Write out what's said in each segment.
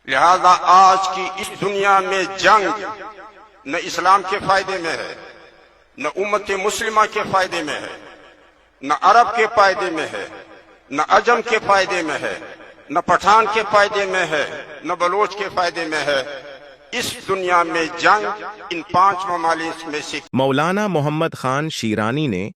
لہذا آج کی اس دنیا میں جنگ نہ اسلام کے فائدے میں ہے، نہ امت مسلمہ کے فائدے میں ہے، نہ عرب کے فائدے میں ہے، نہ عجم کے فائدے میں ہے، نہ پٹھان کے فائدے میں ہے، نہ بلوچ کے فائدے میں ہے۔ اس دنیا میں جنگ ان 5 ممالک میں سے مولانا محمد خان شیرانی نے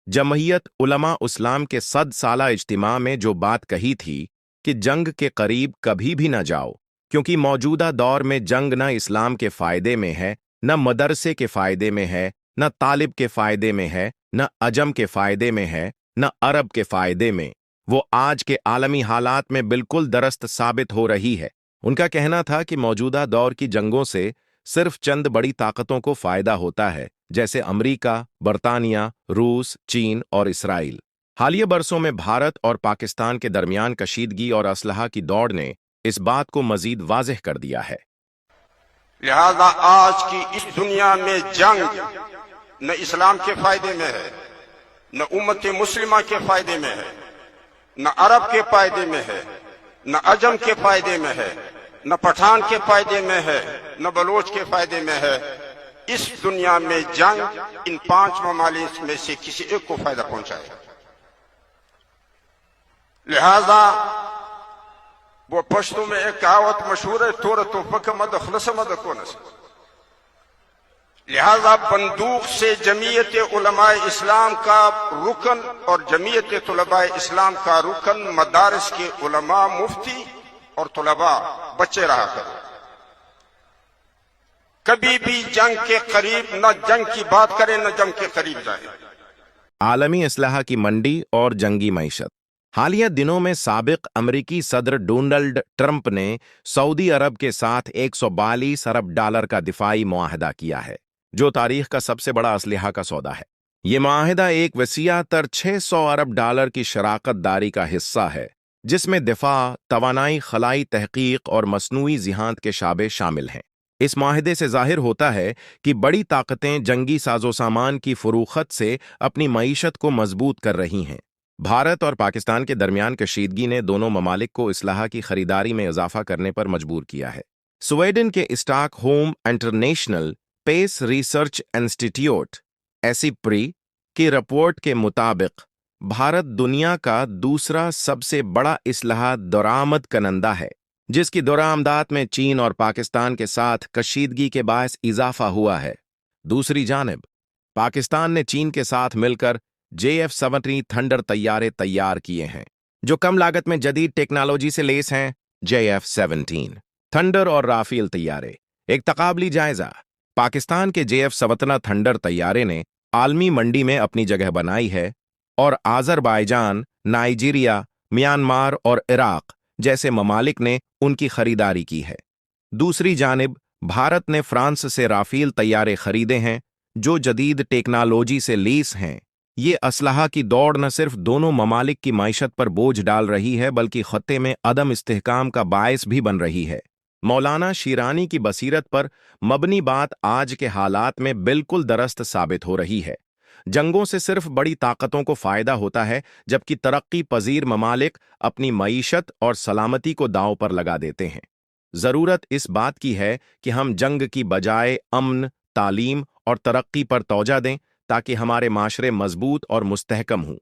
جمعیت علماء اسلام کے 100 سالہ اجتماع میں جو بات کہی تھی کہ جنگ کے قریب کبھی بھی نہ جاؤ، کیونکہ موجودہ دور میں جنگ نہ اسلام کے فائدے میں ہے، نہ مدرسے کے فائدے میں ہے، نہ طالب کے فائدے میں ہے، نہ عجم کے فائدے میں ہے، نہ عرب کے فائدے میں، وہ آج کے عالمی حالات میں بالکل درست ثابت ہو رہی ہے۔ ان کا کہنا تھا کہ موجودہ دور کی جنگوں سے صرف چند بڑی طاقتوں کو فائدہ ہوتا ہے، جیسے امریکہ، برطانیہ، روس، چین اور اسرائیل۔ حالیہ برسوں میں بھارت اور پاکستان کے درمیان کشیدگی اور اسلحہ کی دوڑ نے اس بات کو مزید واضح کر دیا ہے۔ لہذا آج کی اس دنیا میں جنگ نہ اسلام کے فائدے میں ہے، نہ امت مسلمہ کے فائدے میں ہے، نہ عرب کے فائدے میں ہے، نہ عجم کے فائدے میں ہے، نہ پٹھان کے فائدے میں ہے، نہ بلوچ کے فائدے میں ہے۔ اس دنیا میں جنگ ان 5 ممالک میں سے کسی ایک کو فائدہ پہنچائے۔ لہذا وہ پشتو میں ایک کہاوت مشہور ہے، تور تو پک مد خلص مد کونس۔ لہذا بندوق سے جمعیت علماء اسلام کا رکن اور جمعیت طلباء اسلام کا رکن مدارس کے علماء، مفتی اور طلباء بچے رہا کرو۔ کبھی بھی جنگ کے قریب نہ جنگ کی بات کریں، نہ جنگ کے قریب جائیں۔ عالمی اسلحہ کی منڈی اور جنگی معیشت۔ حالیہ دنوں میں سابق امریکی صدر ڈونلڈ ٹرمپ نے سعودی عرب کے ساتھ 142 ارب ڈالر کا دفاعی معاہدہ کیا ہے، جو تاریخ کا سب سے بڑا اسلحہ کا سودا ہے۔ یہ معاہدہ ایک وسیع تر 600 ارب ڈالر کی شراکت داری کا حصہ ہے، جس میں دفاع، توانائی، خلائی تحقیق اور مصنوعی ذہانت کے شعبے شامل ہیں۔ اس معاہدے سے ظاہر ہوتا ہے کہ بڑی طاقتیں جنگی سازوسامان کی فروخت سے اپنی معیشت کو مضبوط کر رہی ہیں۔ بھارت اور پاکستان کے درمیان کشیدگی نے دونوں ممالک کو اسلحہ کی خریداری میں اضافہ کرنے پر مجبور کیا ہے۔ سویڈن کے Stockholm international peace research institute SIPRI کی رپورٹ کے مطابق بھارت دنیا کا دوسرا سب سے بڑا اسلحہ درآمد کنندہ ہے، جس کی درآمدات میں چین اور پاکستان کے ساتھ کشیدگی کے باعث اضافہ ہوا ہے۔ دوسری جانب پاکستان نے چین کے ساتھ مل کر JF-17 تھنڈر طیارے تیار کیے ہیں، جو کم لاگت میں جدید ٹیکنالوجی سے لیس ہیں۔ JF-17 تھنڈر اور رافیل طیارے۔ ایک تقابلی جائزہ۔ پاکستان کے JF-17 تھنڈر طیارے نے عالمی منڈی میں اپنی جگہ بنائی ہے اور آذربائیجان، نائجیریا، میانمار اور عراق جیسے ممالک نے ان کی خریداری کی ہے۔ دوسری جانب بھارت نے فرانس سے رافیل طیارے خریدے ہیں، جو جدید ٹیکنالوجی سے لیس ہیں۔ یہ اسلحہ کی دوڑ نہ صرف دونوں ممالک کی معیشت پر بوجھ ڈال رہی ہے، بلکہ خطے میں عدم استحکام کا باعث بھی بن رہی ہے۔ مولانا شیرانی کی بصیرت پر مبنی بات آج کے حالات میں بالکل درست ثابت ہو رہی ہے۔ جنگوں سے صرف بڑی طاقتوں کو فائدہ ہوتا ہے، جبکہ ترقی پذیر ممالک اپنی معیشت اور سلامتی کو داؤ پر لگا دیتے ہیں۔ ضرورت اس بات کی ہے کہ ہم جنگ کی بجائے امن، تعلیم اور ترقی پر توجہ دیں، تاکہ ہمارے معاشرے مضبوط اور مستحکم ہوں۔